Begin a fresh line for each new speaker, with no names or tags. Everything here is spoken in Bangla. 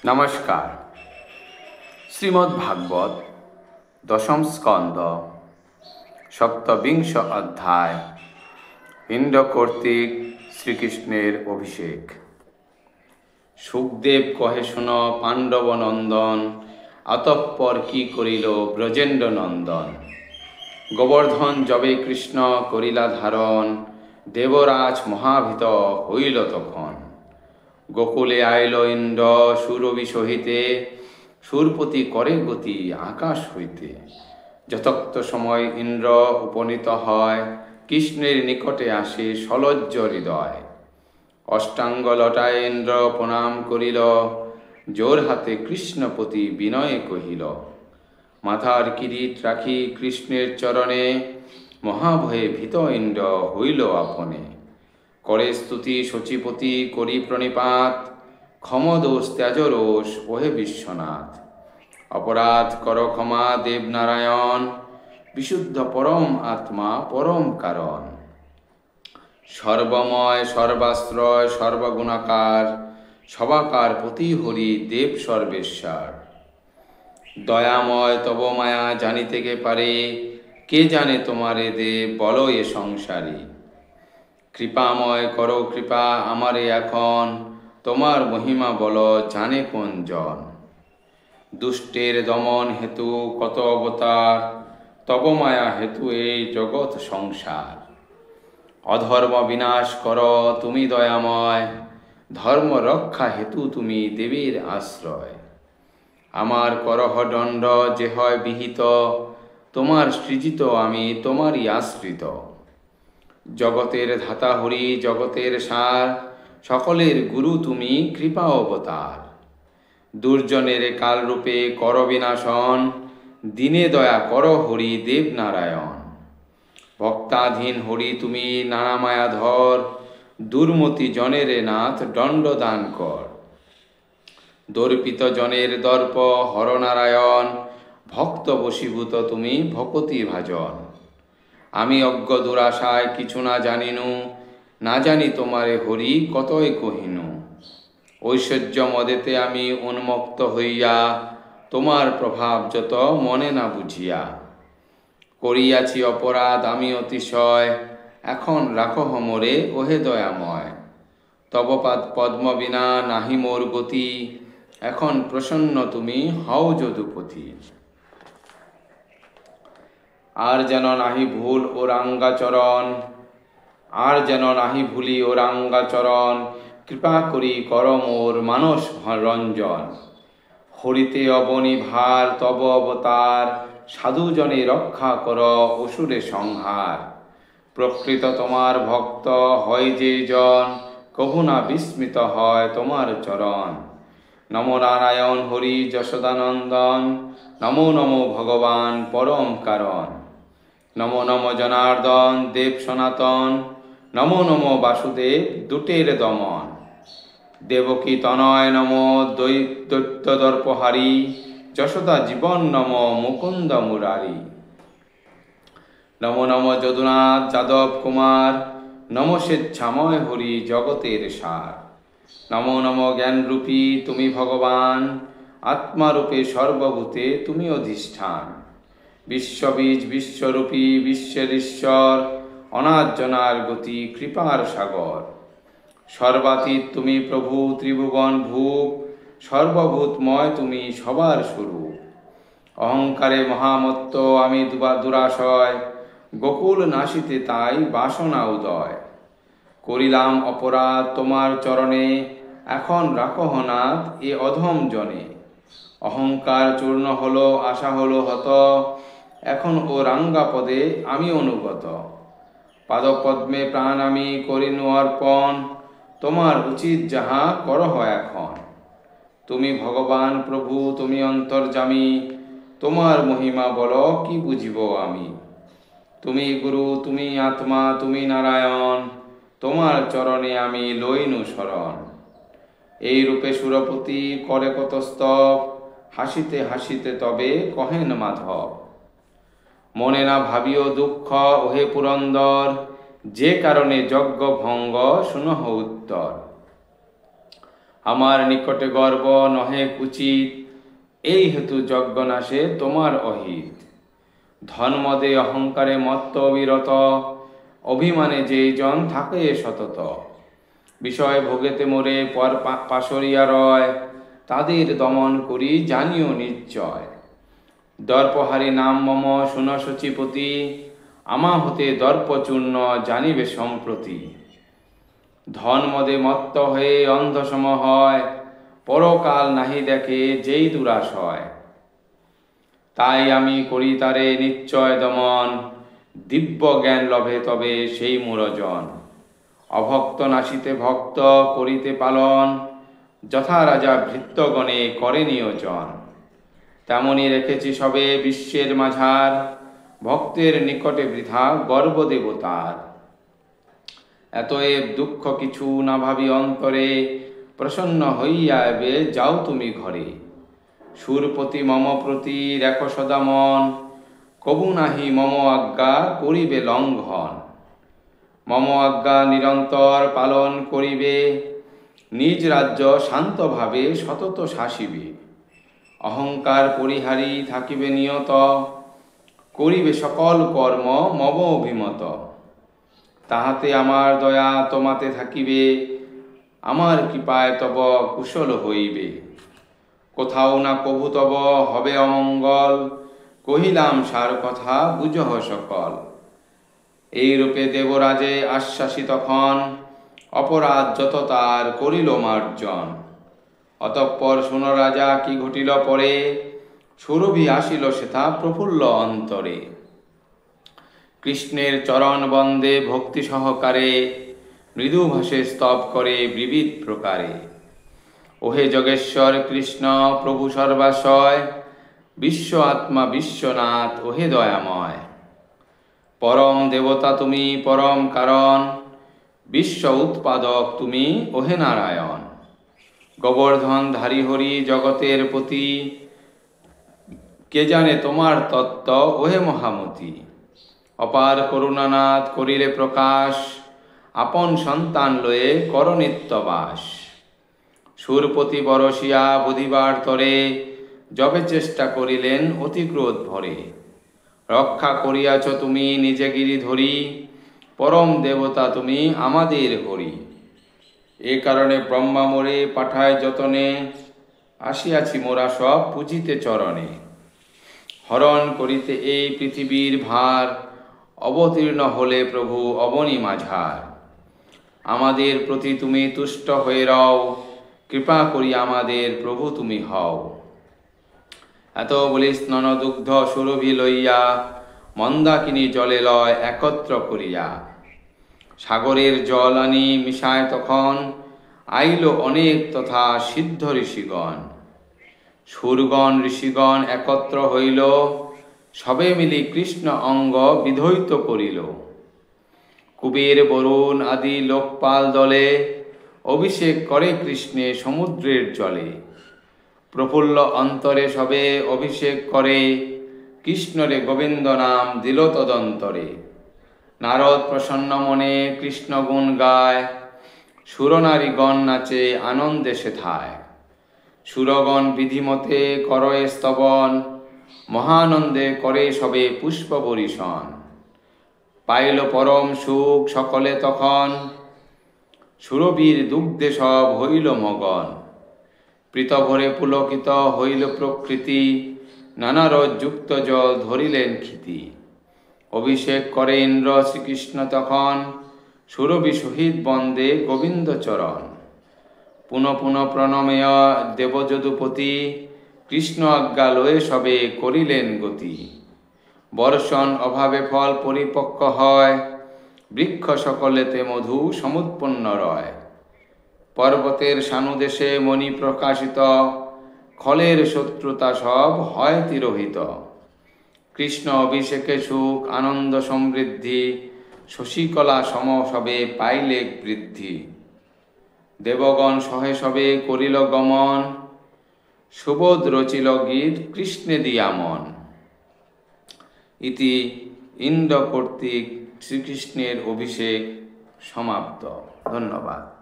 নমস্কার। শ্রীমদ্ভাগবত দশম স্কন্দ সপ্তবিংশ অধ্যায় ইন্দ্র কর্তৃক শ্রীকৃষ্ণের অভিষেক। সুখদেব কহে শুন পাণ্ডব নন্দন, অতঃপর কি করিল ব্রজেন্দ্র নন্দন। গোবর্ধন যবে কৃষ্ণ করিলা ধারণ, দেবরাজ মহাভীত হইল তখন। গোকুলে আইল ইন্দ্র সুরবি সহিতে, সুরপতি করে গতি আকাশ হইতে। যথার্থ সময় ইন্দ্র উপনীত হয়, কৃষ্ণের নিকটে আসে সলজ্জ হৃদয়। অষ্টাঙ্গ লটায় ইন্দ্র প্রণাম করিল, জোর হাতে কৃষ্ণপতি বিনয়ে কহিল। মাথার কিরীট রাখি কৃষ্ণের চরণে, মহাভয়ে ভীত ইন্দ্র হইল আপনে। করে স্তুতি শচীপতি করি প্রণিপাত, ক্ষমদোষ ত্যাজ রোষ ওহে বিশ্বনাথ। অপরাধ কর ক্ষমা দেবনারায়ণ, বিশুদ্ধ পরম আত্মা পরম কারণ। সর্বময় সর্বাশ্রয় সর্বগুণাকার, সবাকার পতি হরি দেব সর্বেশ্বর। দয়াময় তব মায়া জানিতে কে পারে, কে জানে তোমারে দেব বলো এ সংসারী। কৃপাময় করো কৃপা আমারে এখন, তোমার মহিমা বলো জানে কোন জন। দুষ্টের দমন হেতু কত অবতার, তব মায়া হেতু এই জগৎ সংসার। অধর্ম বিনাশ কর তুমি দয়াময়, ধর্ম রক্ষা হেতু তুমি দেবীর আশ্রয়। আমার করহ দণ্ড যে হয় বিহিত, তোমার সৃজিত আমি তোমারই আশ্রিত। জগতের ধাতা হরি জগতের সার, সকলের গুরু তুমি কৃপা অবতার। দুর্জনের কালরূপে কর বিনাশন, দিনে দয়া কর হরি দেবনারায়ণ। ভক্তাধীন হরি তুমি নানা মায়াধর, দুর্মতি জনের নাথ দণ্ড দান কর। দর্পিত জনের দর্প হর নারায়ণ, ভক্ত বশীভূত তুমি ভকতি ভাজন। আমি অজ্ঞ দুরাশায় কিছু না জানিনু, না জানি তোমারে হরি কতই কহিনু। ঐশ্বর্য মদেতে আমি উন্মত্ত হইয়া, তোমার প্রভাব যত মনে না বুঝিয়া। করিয়াছি অপরাধ আমি অতিশয়, এখন রাখো মোরে ওহে দয়াময়। তব পাদ পদ্ম বিনা নাহি মোর গতি, এখন প্রসন্ন তুমি হও যদুপতি। আর যেন নাহি ভুল ও রাঙ্গাচরণ, আর যেন নাহি ভুলি ও রাঙ্গাচরণ। কৃপা করি কর মোর মানস রঞ্জন। হরিতে অবনি ভার তব অবতার, সাধুজনে রক্ষা কর অসুরে সংহার। প্রকৃত তোমার ভক্ত হয় যে জন, কভু না বিস্মিত হয় তোমার চরণ। নমো নারায়ণ হরি যশোদানন্দন, নমো নমো ভগবান পরম কারণ। নমো নমো জনার্দন দেব সনাতন, নমো নমো বাসুদেব দুটের দমন। দেবকী তনয় নমো দৈত্য দর্পহারী, যশোদা জীবন নমো মুকুন্দ মুরারি। নমো নমো যদুনাথ যাদব কুমার, নমো স্বেচ্ছাময় হরি জগতের সার। নমো নমো জ্ঞানরূপী তুমি ভগবান, আত্মারূপে সর্বভূতে তুমি অধিষ্ঠান। বিশ্ববীজ বিশ্বরূপী বিশ্বের ঈশ্বর, অনার্জনার গতি কৃপার সাগর। সর্বাতীত তুমি প্রভু ত্রিভুবন ভূপ, সর্বভূতময় তুমি সবার স্বরূপ। অহংকারে মহামত্ত আমি দুরাশয়, গোকুল নাসিতে তাই বাসনা উদয়। করিলাম অপরাধ তোমার চরণে, এখন রাখহ নাথ এ অধম জনে। অহংকার চূর্ণ হলো আশা হলো হত, এখন ও রাঙ্গা পদে আমি অনুগত। পাদপদ্মে প্রাণ আমি করিনু অর্পণ, তোমার উচিত যাহা করহ এখন। তুমি ভগবান প্রভু তুমি অন্তর্যামী, তোমার মহিমা বল কি বুঝিব আমি। তুমি গুরু তুমি আত্মা তুমি নারায়ণ, তোমার চরণে আমি লইনু শরণ। এই রূপে সুরপতি করে কত স্তব, হাসিতে হাসিতে তবে কহেন মাধব। মনে না ভাবিও দুঃখ ওহে পুরন্দর, যে কারণে যজ্ঞ ভঙ্গ শুনহ উত্তর। আমার নিকটে গর্ব নহে উচিত, এই হেতু যজ্ঞনাশে তোমার অহিত। ধর্মদে অহংকারে মত্ত অবিরত, অভিমানে যেই জন থাকে সতত। বিষয় ভোগেতে মোরে পর পাশরিয়া রয়, তাদের দমন করি জানিও নিশ্চয়। দর্পহারি নাম মম শুন সচিপতি, আমা হতে দর্পচূর্ণ জানিবে সম্প্রতি। ধনমদে মত্ত হয়ে অন্ধসম হয়, পরকাল নাহি দেখে যেই দুরাশয়। তাই আমি করি তারে নিশ্চয় দমন, দিব্য জ্ঞান লভে তবে সেই মুরজন। অভক্ত নাশিতে ভক্ত করিতে পালন, যথা রাজা ভৃত্যগণে করে নিয়োজন। তেমনি রেখেছি সবে বিশ্বের মাঝার, ভক্তের নিকটে বৃথা গর্ব দেবতার। এতএব দুঃখ কিছু না ভাবি অন্তরে, প্রসন্ন হইয়া এবে যাও তুমি ঘরে। সুরপতি মম প্রতি রেখো সদা মন, কবু নাহি মম আজ্ঞা করিবে লঙ্ঘন। মম আজ্ঞা নিরন্তর পালন করিবে, নিজ রাজ্য শান্তভাবে সতত শাসিবে। অহংকার পরিহারী থাকিবে নিয়ত, করিবে সকল কর্ম মম অভিমত। তাহাতে আমার দয়া তোমাতে থাকিবে, আমার কৃপায় তব কুশল হইবে। কোথাও না কভু তব হবে অমঙ্গল, কহিলাম সার কথা বুঝহ সকল। এই রূপে দেবরাজে আশ্বাসী তখন, অপরাধ যত তার করিল মার্জন। অতঃপর শুন রাজা কি ঘটিল পরে, সুরভি আসিল সেথা প্রফুল্ল অন্তরে। কৃষ্ণের চরণ বন্দে ভক্তি সহকারে, মৃদু ভাষে স্তব করে বিবিধ প্রকারে। ওহে যোগেশ্বর কৃষ্ণ প্রভু সর্বাশয়, বিশ্ব আত্মা বিশ্বনাথ ওহে দয়াময়। পরম দেবতা তুমি পরম কারণ, বিশ্ব উৎপাদক তুমি ওহে নারায়ণ। গোবর্ধন ধারী হরি জগতের পতি, কে জানে তোমার তত্ত্ব ওহে মহামতি। অপার করুণানাথ করিলে প্রকাশ, আপন সন্তান লয়ে কর নিত্যবাস। সুরপতি বরসিয়া বুধিবার তরে, যবে চেষ্টা করিলেন অতি ক্রোধ ভরে। রক্ষা করিয়াছ তুমি নিজে গিরি ধরি, পরম দেবতা তুমি আমাদের হরি। এ কারণে ব্রহ্মা মোরে পাঠায় যতনে, আসিয়াছি মোরা সব পূজিতে চরণে। হরণ করিতে এই পৃথিবীর ভার, অবতীর্ণ হলে প্রভু অবনী মাঝার। আমাদের প্রতি তুমি তুষ্ট হয়ে রও, কৃপা করি আমাদের প্রভু তুমি হও। এত বলি স্নান দুগ্ধ সুরভি লইয়া, মন্দাকিনী জলে লয় একত্র করিয়া। সাগরের জল আনি মিশায় তখন, আইল অনেক তথা সিদ্ধ ঋষিগণ। সুরগণ ঋষিগণ একত্র হইল, সবে মিলি কৃষ্ণ অঙ্গ বিধৌত করিল। কুবের বরুণ আদি লোকপাল দলে, অভিষেক করে কৃষ্ণে সমুদ্রের জলে। প্রফুল্ল অন্তরে সবে অভিষেক করে, কৃষ্ণরে গোবিন্দ নাম দিল তদন্তরে। নারদ প্রসন্ন মনে কৃষ্ণ গুণ গায়, সুরনারীগণ নাচে আনন্দে সেথায়। সুরগণ বিধিমতে করয়ে স্তবন, মহানন্দে করে সবে পুষ্প বরিশন। পাইল পরম সুখ সকলে তখন, সুরবীর দুগ্ধে সব হইল মগন। পৃতভরে পুলকিত হইল প্রকৃতি, নানা রসযুক্ত জল ধরিলেন ক্ষিতি। অভিষেক করে ইন্দ্র শ্রীকৃষ্ণ তখন, সুরভি সহিত বন্দে গোবিন্দ চরণ। পুনঃ পুনঃ প্রণমেয় দেবযদুপতি, কৃষ্ণ আজ্ঞা লয়ে সবে করিলেন গতি। বর্ষণ অভাবে ফল পরিপক্ক হয়, বৃক্ষ সকলেতে মধু সমুৎপন্ন রয়। পর্বতের সানুদেশে মণি প্রকাশিত, খলের শত্রুতা সব হয় তিরোহিত। কৃষ্ণ অভিষেকে সুখ আনন্দ সমৃদ্ধি, শশীকলা সম সবে পাইলে বৃদ্ধি। দেবগণ সহে সবে করিল গমন, সুবোধ রচিল গীত কৃষ্ণে দিয়া মন। ইতি ইন্দ্র কর্তৃক শ্রীকৃষ্ণের অভিষেক সমাপ্ত। ধন্যবাদ।